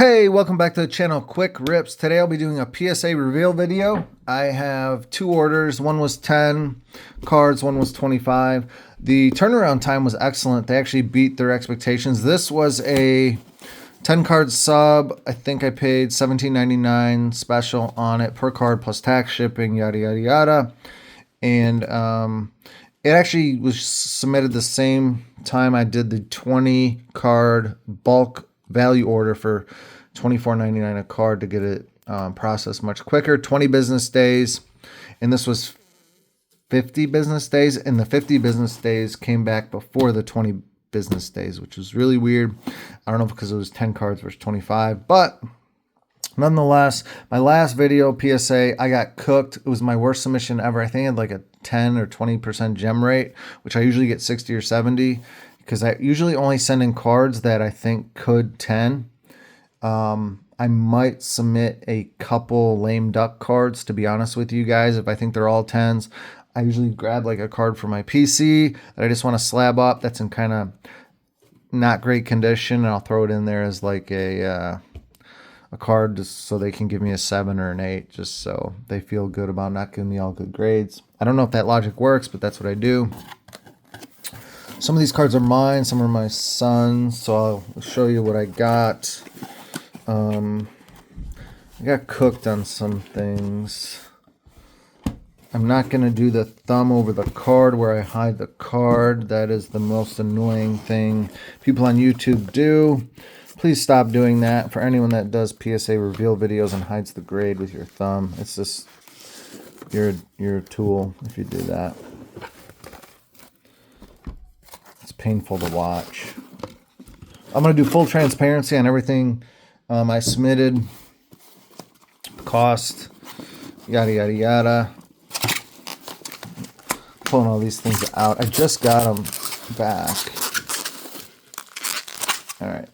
Hey, welcome back to the channel, Quick Rips. Today I'll be doing a PSA reveal video. I have two orders. One was 10 cards, one was 25. The turnaround time was excellent. They actually beat their expectations. This was a 10 card sub. I think I paid $17.99 special on it per card plus tax, shipping, yada, yada, yada. And it actually was submitted the same time I did the 20 card bulk value order for $24.99 a card to get it processed much quicker. 20 business days, and this was 50 business days, and the 50 business days came back before the 20 business days, which was really weird. I don't know, because it was 10 cards versus 25, but nonetheless, my last video PSA, I got cooked. It was my worst submission ever. I think I had like a 10 or 20% gem rate, which I usually get 60 or 70, because I usually only send in cards that I think could 10. I might submit a couple lame duck cards, to be honest with you guys. If I think they're all 10s, I usually grab like a card for my PC that I just want to slab up that's in kind of not great condition, and I'll throw it in there as like a card just so they can give me a 7 or an 8, just so they feel good about not giving me all good grades. I don't know if that logic works, but that's what I do. Some of these cards are mine, some are my son's, so I'll show you what I got. I got cooked on some things. I'm not going to do the thumb over the card where I hide the card. That is the most annoying thing people on YouTube do. Please stop doing that. For anyone that does PSA reveal videos and hides the grade with your thumb, it's just, you're a tool if you do that. It's painful to watch. I'm going to do full transparency on everything I submitted, cost, yada, yada, yada. Pulling all these things out. I just got them back. All right.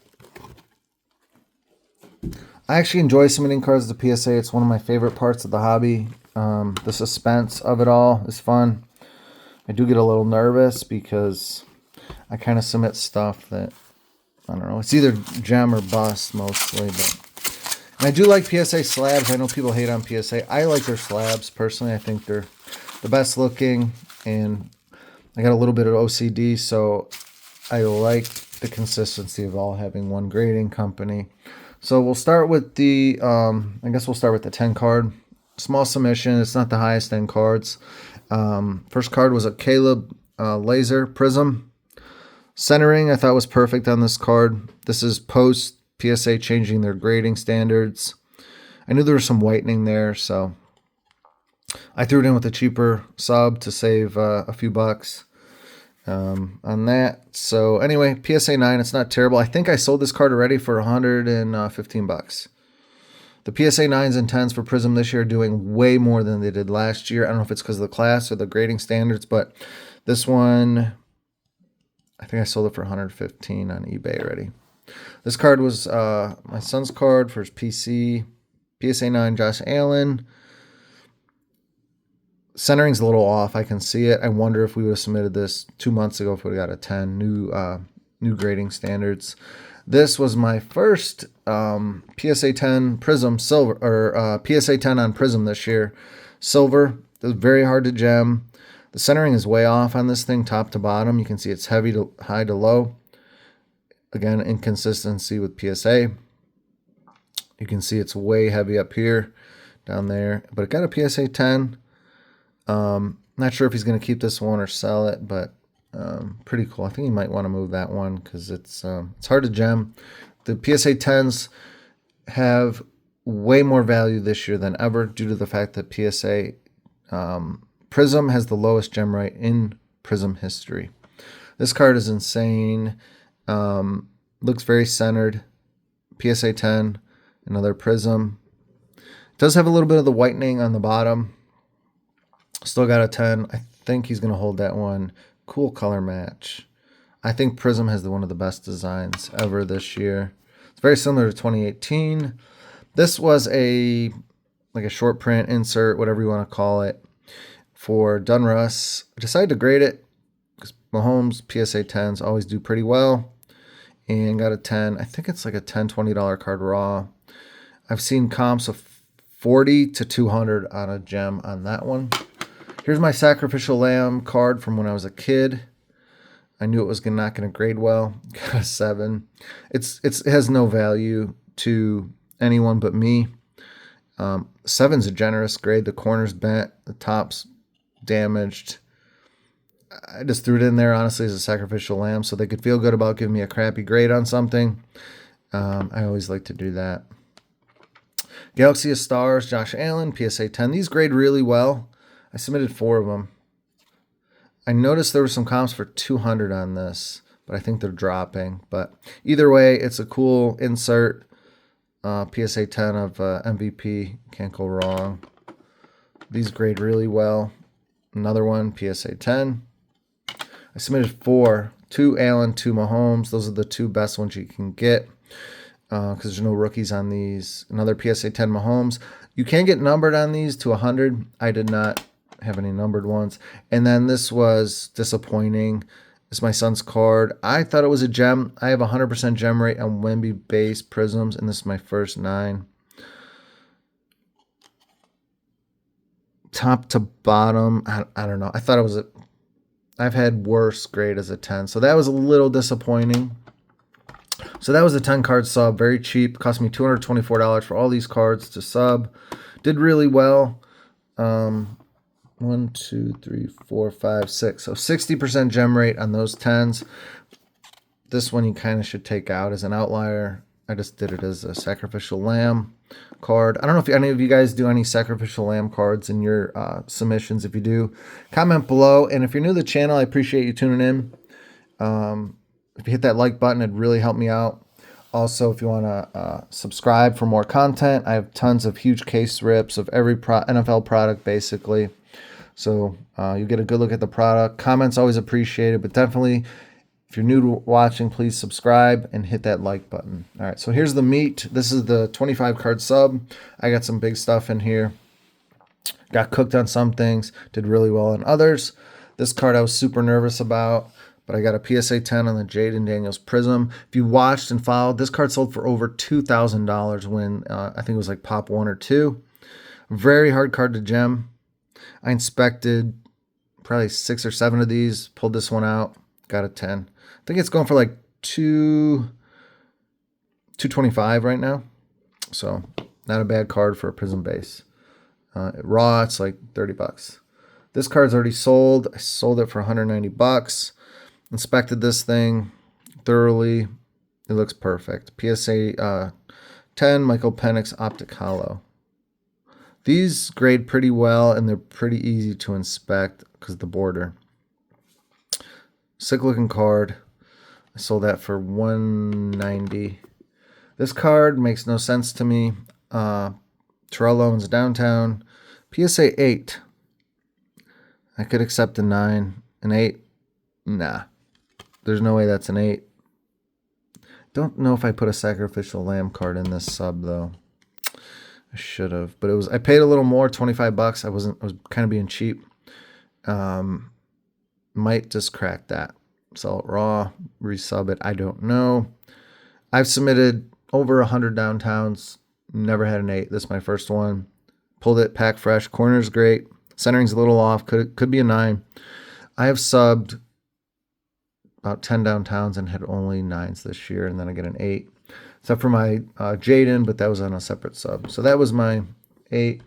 I actually enjoy submitting cards to PSA. It's one of my favorite parts of the hobby. The suspense of it all is fun. I do get a little nervous because I kind of submit stuff that, I don't know, it's either gem or bust mostly. And I do like PSA slabs. I know people hate on PSA. I like their slabs personally. I think they're the best looking, and I got a little bit of OCD, so I like the consistency of all having one grading company. So we'll start with the, I guess we'll start with the 10 card. Small submission. It's not the highest end cards. First card was a Caleb Laser Prizm. Centering, I thought, was perfect on this card. This is post PSA changing their grading standards. I knew there was some whitening there, so I threw it in with a cheaper sub to save a few bucks on that. So anyway, PSA 9, it's not terrible. I think I sold this card already for 115 bucks. The PSA 9s and 10s for Prizm this year are doing way more than they did last year. I don't know if it's because of the class or the grading standards, but this one, I think I sold it for 115 on eBay already. This card was my son's card for his PC. PSA 9 Josh Allen. Centering's a little off. I can see it. I wonder if we would have submitted this 2 months ago if we got a 10. New grading standards. This was my first PSA 10 Prizm silver, or PSA 10 on Prizm this year. Silver. It was very hard to gem. The centering is way off on this thing, top to bottom. You can see it's heavy to high to low. Again, inconsistency with PSA. You can see it's way heavy up here, down there. But it got a PSA 10. Not sure if he's going to keep this one or sell it, but pretty cool. I think he might want to move that one because it's hard to gem. The PSA 10s have way more value this year than ever due to the fact that PSA Prizm has the lowest gem rate in Prizm history. This card is insane. Looks very centered. PSA 10, another Prizm. It does have a little bit of the whitening on the bottom. Still got a 10. I think he's going to hold that one. Cool color match. I think Prizm has one of the best designs ever this year. It's very similar to 2018. This was like a short print insert, whatever you want to call it, for Dunruss. I decided to grade it because Mahomes PSA 10s always do pretty well. and got a 10. I think it's like a $10, $20 card raw. I've seen comps of 40 to 200 on a gem on that one. Here's my Sacrificial Lamb card from when I was a kid. I knew it was not going to grade well. Got a 7. It has no value to anyone but me. 7's a generous grade. The corner's bent. The top's damaged. I just threw it in there, honestly, as a Sacrificial Lamb so they could feel good about giving me a crappy grade on something. I always like to do that. Galaxy of Stars, Josh Allen, PSA 10. These grade really well. I submitted 4 of them. I noticed there were some comps for 200 on this, but I think they're dropping. But either way, it's a cool insert. PSA 10 of MVP. Can't go wrong. These grade really well. Another one, PSA 10. I submitted 4. 2 Allen, 2 Mahomes. Those are the 2 best ones you can get because there's no rookies on these. Another PSA 10 Mahomes. You can get numbered on these to 100. I did not have any numbered ones. And then this was disappointing. It's my son's card. I thought it was a gem. I have 100% gem rate on Wemby base Prizms, and this is my first 9. Top to bottom, I don't know. I thought it was I've had worse grade as a 10. So that was a little disappointing. So that was a 10 card sub. Very cheap. Cost me $224 for all these cards to sub. Did really well. 1, 2, 3, 4, 5, 6. So 60% gem rate on those 10s. This one you kind of should take out as an outlier. I just did it as a Sacrificial Lamb card. I don't know if any of you guys do any Sacrificial Lamb cards in your submissions. If you do, comment below. And if you're new to the channel, I appreciate you tuning in. If you hit that like button, it'd really help me out. Also, if you want to subscribe for more content, I have tons of huge case rips of every NFL product, basically. So you get a good look at the product. Comments always appreciated, but definitely, if you're new to watching, please subscribe and hit that like button. All right, so here's the meat. This is the 25 card sub. I got some big stuff in here. Got cooked on some things, did really well on others. This card I was super nervous about, but I got a PSA 10 on the Jaden Daniels Prizm. If you watched and followed, this card sold for over $2,000 when I think it was like pop 1 or 2. Very hard card to gem. I inspected probably 6 or 7 of these, pulled this one out, got a 10. I think it's going for like $225 right now. So not a bad card for a Prizm base. Raw, it's like $30. This card's already sold. I sold it for $190. Inspected this thing thoroughly. It looks perfect. PSA 10 Michael Penix Optic Hollow. These grade pretty well, and they're pretty easy to inspect because of the border. Sick looking card. I sold that for $190. This card makes no sense to me. Terrell Owens Downtown. PSA 8. I could accept a 9. An 8? Nah. There's no way that's an 8. Don't know if I put a Sacrificial Lamb card in this sub, though. I should have, but I paid a little more, $25. I was kind of being cheap. Might just crack that. Sell it raw, resub it. I don't know. I've submitted over 100 downtowns. Never had an 8. This is my first one. Pulled it, pack fresh. Corner's great. Centering's a little off. Could be a 9. I have subbed about 10 downtowns and had only 9s this year, and then I get an 8. Except for my Jaden, but that was on a separate sub. So that was my 8.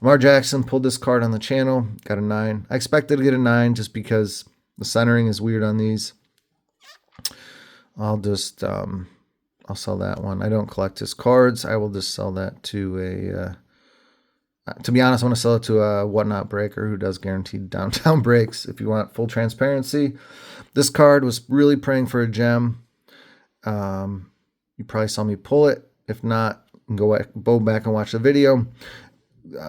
Lamar Jackson pulled this card on the channel. Got a 9. I expected to get a 9 just because the centering is weird on these. I'll just I'll sell that one. I don't collect his cards. I will just sell that to to be honest, I want to sell it to a Whatnot Breaker who does guaranteed downtown breaks if you want full transparency. This card was really praying for a gem. You probably saw me pull it. If not, go back and watch the video.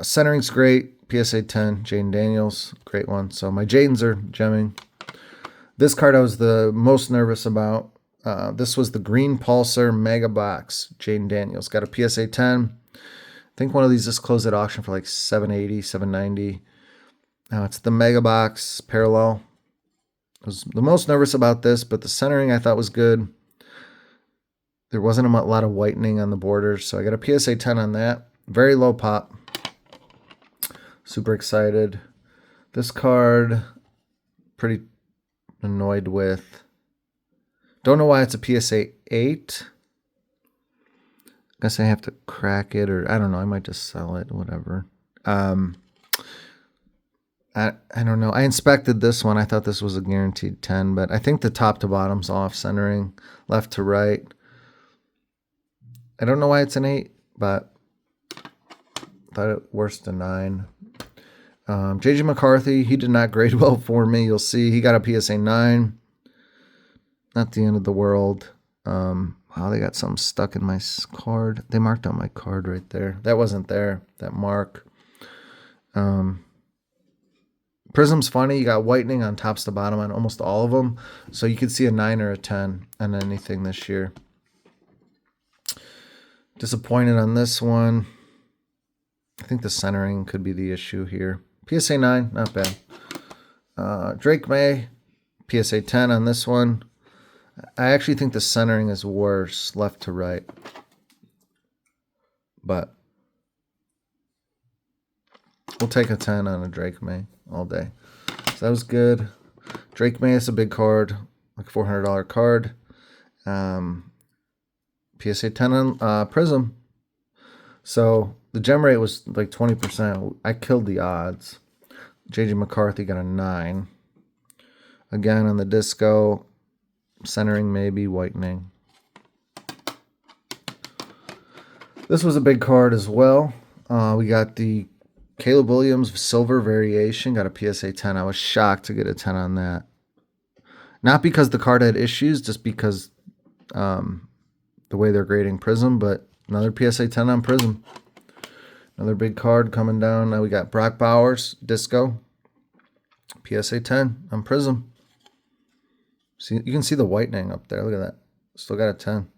Centering's great. PSA 10, Jaden Daniels, great one. So my Jadens are gemming. This card I was the most nervous about. This was the Green Pulsar Mega Box, Jaden Daniels. Got a PSA 10. I think one of these just closed at auction for like $780, $790. Now it's the Mega Box Parallel. I was the most nervous about this, but the centering I thought was good. There wasn't a lot of whitening on the borders, so I got a PSA 10 on that. Very low pop. Super excited. This card, pretty annoyed with. Don't know why it's a PSA 8. Guess I have to crack it, or I don't know. I might just sell it, whatever. I don't know. I inspected this one. I thought this was a guaranteed 10, but I think the top to bottom's off centering, left to right. I don't know why it's an 8, but I thought it worse than 9. JJ McCarthy, he did not grade well for me. You'll see he got a PSA 9. Not the end of the world. Wow, they got something stuck in my card. They marked on my card right there. That wasn't there, that mark. Prizm's funny. You got whitening on tops to bottom on almost all of them. So you could see a 9 or a 10 on anything this year. Disappointed on this one. I think the centering could be the issue here. PSA 9, not bad. Drake May, PSA 10 on this one. I actually think the centering is worse, left to right. But we'll take a 10 on a Drake May all day. So that was good. Drake May is a big card, like a $400 card. PSA 10 on Prizm. So the gem rate was like 20%. I killed the odds. JJ McCarthy got a 9. Again, on the disco, centering maybe, whitening. This was a big card as well. We got the Caleb Williams silver variation, got a PSA 10. I was shocked to get a 10 on that. Not because the card had issues, just because the way they're grading Prizm, but another PSA 10 on Prizm. Another big card coming down. Now we got Brock Bowers, disco. PSA 10 on Prizm. See, you can see the whitening up there. Look at that. Still got a 10.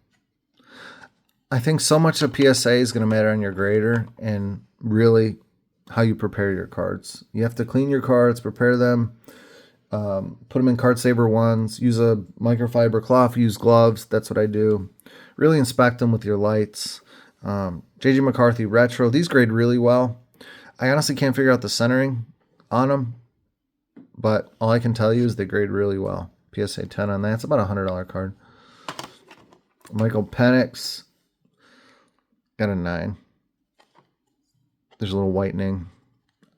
I think so much of PSA is going to matter on your grader and really how you prepare your cards. You have to clean your cards, prepare them, put them in card saver ones, use a microfiber cloth, use gloves. That's what I do. Really inspect them with your lights. JJ McCarthy retro. These grade really well. I honestly can't figure out the centering on them, but all I can tell you is they grade really well. PSA 10 on that. It's about a $100 card. Michael Penix got a 9. There's a little whitening.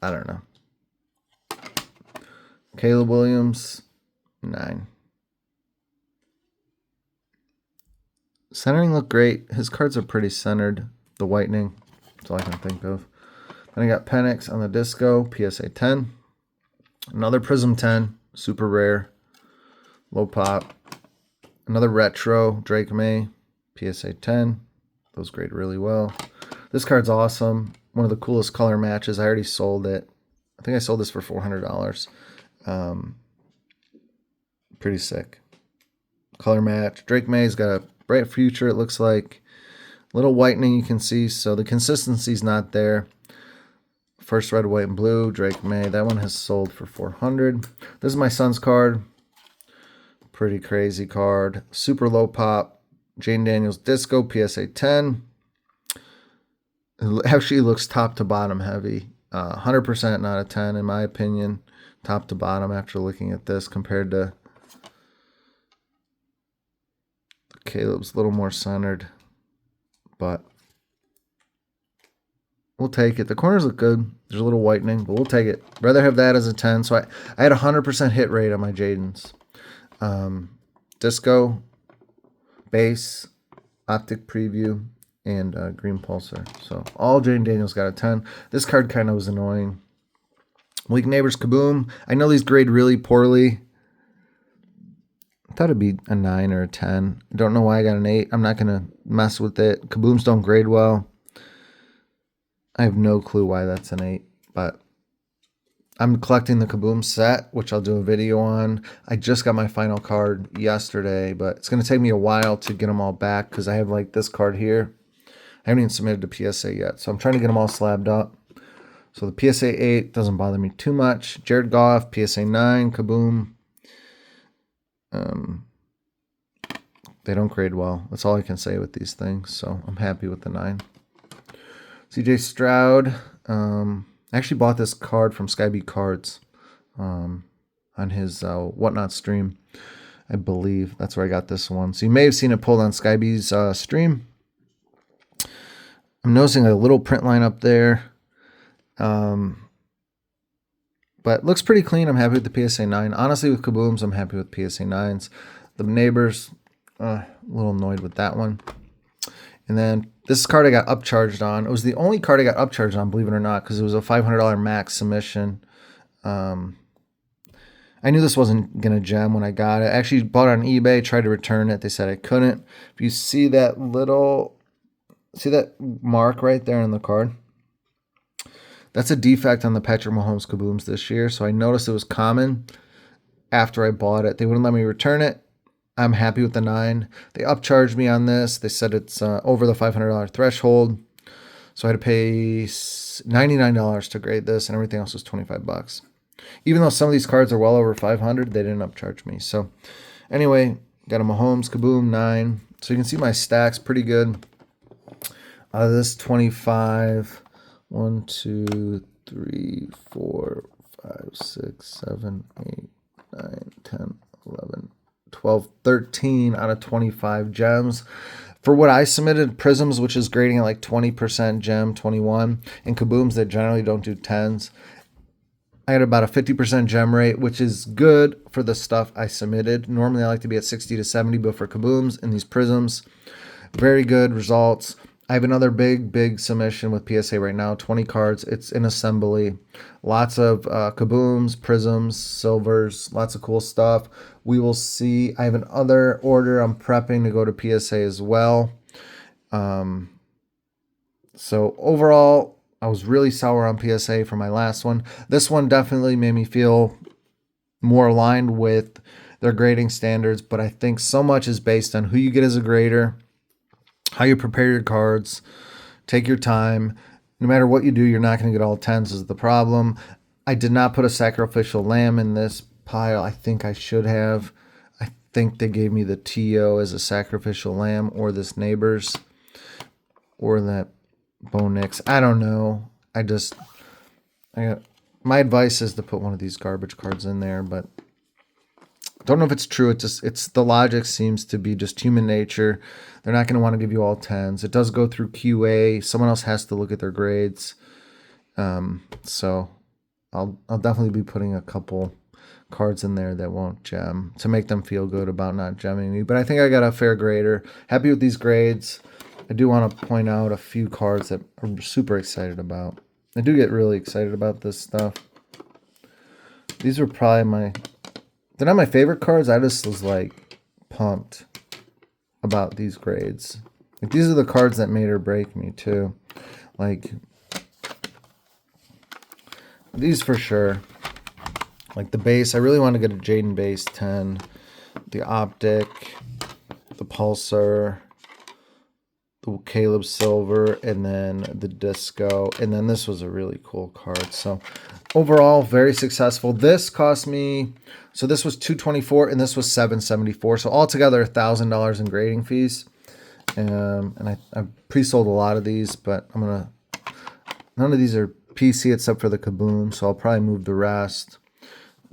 I don't know. Caleb Williams, 9. Centering looked great. His cards are pretty centered. The whitening, that's all I can think of. Then I got Penix on the disco, PSA 10. Another Prizm 10, super rare. Low pop. Another retro, Drake May, PSA 10. Those grade really well. This card's awesome. One of the coolest color matches. I already sold it. I think I sold this for $400. Pretty sick. Color match. Drake May's got a bright future, it looks like. Little whitening you can see, so the consistency's not there. First red, white, and blue, Drake May. That one has sold for $400. This is my son's card. Pretty crazy card. Super low pop. Jane Daniels Disco, PSA 10. It actually looks top to bottom heavy. 100% not a 10 in my opinion. Top to bottom after looking at this compared to Caleb's a little more centered. But we'll take it. The corners look good. There's a little whitening, but we'll take it. Rather have that as a 10. So I had a 100% hit rate on my Jadens. Disco, base, optic preview, and green pulsar. So all Jane Daniels got a 10. This card kind of was annoying. Weak Neighbors Kaboom. I know these grade really poorly. I thought it'd be a 9 or a 10. Don't know why I got an 8. I'm not going to mess with it. Kabooms don't grade well. I have no clue why that's an 8, but I'm collecting the Kaboom set, which I'll do a video on. I just got my final card yesterday, but it's going to take me a while to get them all back because I have like this card here. I haven't even submitted to PSA yet, so I'm trying to get them all slabbed up. So the PSA 8 doesn't bother me too much. Jared Goff, PSA 9, Kaboom. They don't grade well. That's all I can say with these things. So I'm happy with the 9. CJ Stroud. I actually bought this card from Skybeat Cards on his Whatnot stream. I believe that's where I got this one. So you may have seen it pulled on Skybeat's stream. I'm noticing a little print line up there. But looks pretty clean. I'm happy with the PSA 9. Honestly, with Kabooms, I'm happy with PSA 9s. The neighbors, a little annoyed with that one. And then this card I got upcharged on. It was the only card I got upcharged on, believe it or not, because it was a $500 max submission. I knew this wasn't going to gem when I got it. I actually bought it on eBay, tried to return it. They said I couldn't. If you see that mark right there on the card? That's a defect on the Patrick Mahomes Kabooms this year. So I noticed it was common after I bought it. They wouldn't let me return it. I'm happy with the 9. They upcharged me on this. They said it's over the $500 threshold. So I had to pay $99 to grade this, and everything else was $25. Even though some of these cards are well over $500, they didn't upcharge me. So anyway, got a Mahomes Kaboom 9. So you can see my stacks pretty good. Out of this 25, 1, 2, 3, 4, 5, 6, 7, 8, 9, 10, 11, 12, 13 out of 25 gems. For what I submitted, Prizms, which is grading at like 20% gem, 21, and Kabooms that generally don't do 10s, I had about a 50% gem rate, which is good for the stuff I submitted. Normally I like to be at 60 to 70, but for Kabooms and these Prizms, very good results. I have another big submission with PSA right now, 20 cards. It's in assembly. Lots of Kabooms, Prizms, silvers, lots of cool stuff. We will see. I have another order I'm prepping to go to PSA as well. So overall, I was really sour on PSA for my last one. This one definitely made me feel more aligned with their grading standards, but I think so much is based on who you get as a grader, how you prepare your cards, take your time. No matter what you do, you're not going to get all 10s is the problem. I did not put a sacrificial lamb in this pile. I think I should have. I think they gave me the TO as a sacrificial lamb, or this neighbors, or that Bo Nix. I don't know. My advice is to put one of these garbage cards in there, but I don't know if it's true. It's the logic seems to be just human nature. They're not going to want to give you all 10s. It does go through QA. Someone else has to look at their grades. So I'll definitely be putting a couple cards in there that won't gem to make them feel good about not gemming me. But I think I got a fair grader. Happy with these grades. I do want to point out a few cards that I'm super excited about. I do get really excited about this stuff. These were probably they're not my favorite cards. I just was like pumped about these grades. Like, these are the cards that made or break me too. Like these for sure. Like the base, I really want to get a Jaden base 10. The optic, the pulsar, the Caleb Silver, and then the Disco, and then this was a really cool card. So overall, very successful. This cost me, so this was $224 and this was $774. So altogether, $1,000 in grading fees. And I pre-sold a lot of these, but none of these are PC except for the Kaboom, so I'll probably move the rest.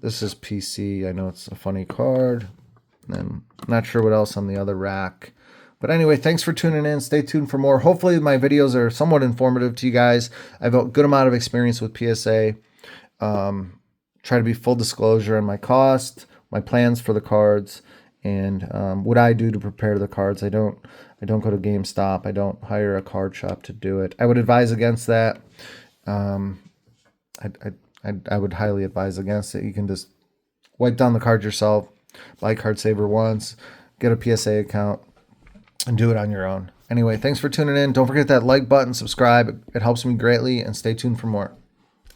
This is PC. I know it's a funny card. And I'm not sure what else on the other rack. But anyway, thanks for tuning in. Stay tuned for more. Hopefully my videos are somewhat informative to you guys. I have a good amount of experience with PSA. Try to be full disclosure on my cost, my plans for the cards, and what I do to prepare the cards. I don't go to GameStop. I don't hire a card shop to do it. I would advise against that. I would highly advise against it. You can just wipe down the cards yourself, buy Card Saver once, get a PSA account, and do it on your own. Anyway, thanks for tuning in. Don't forget that like button, subscribe. It helps me greatly, and stay tuned for more.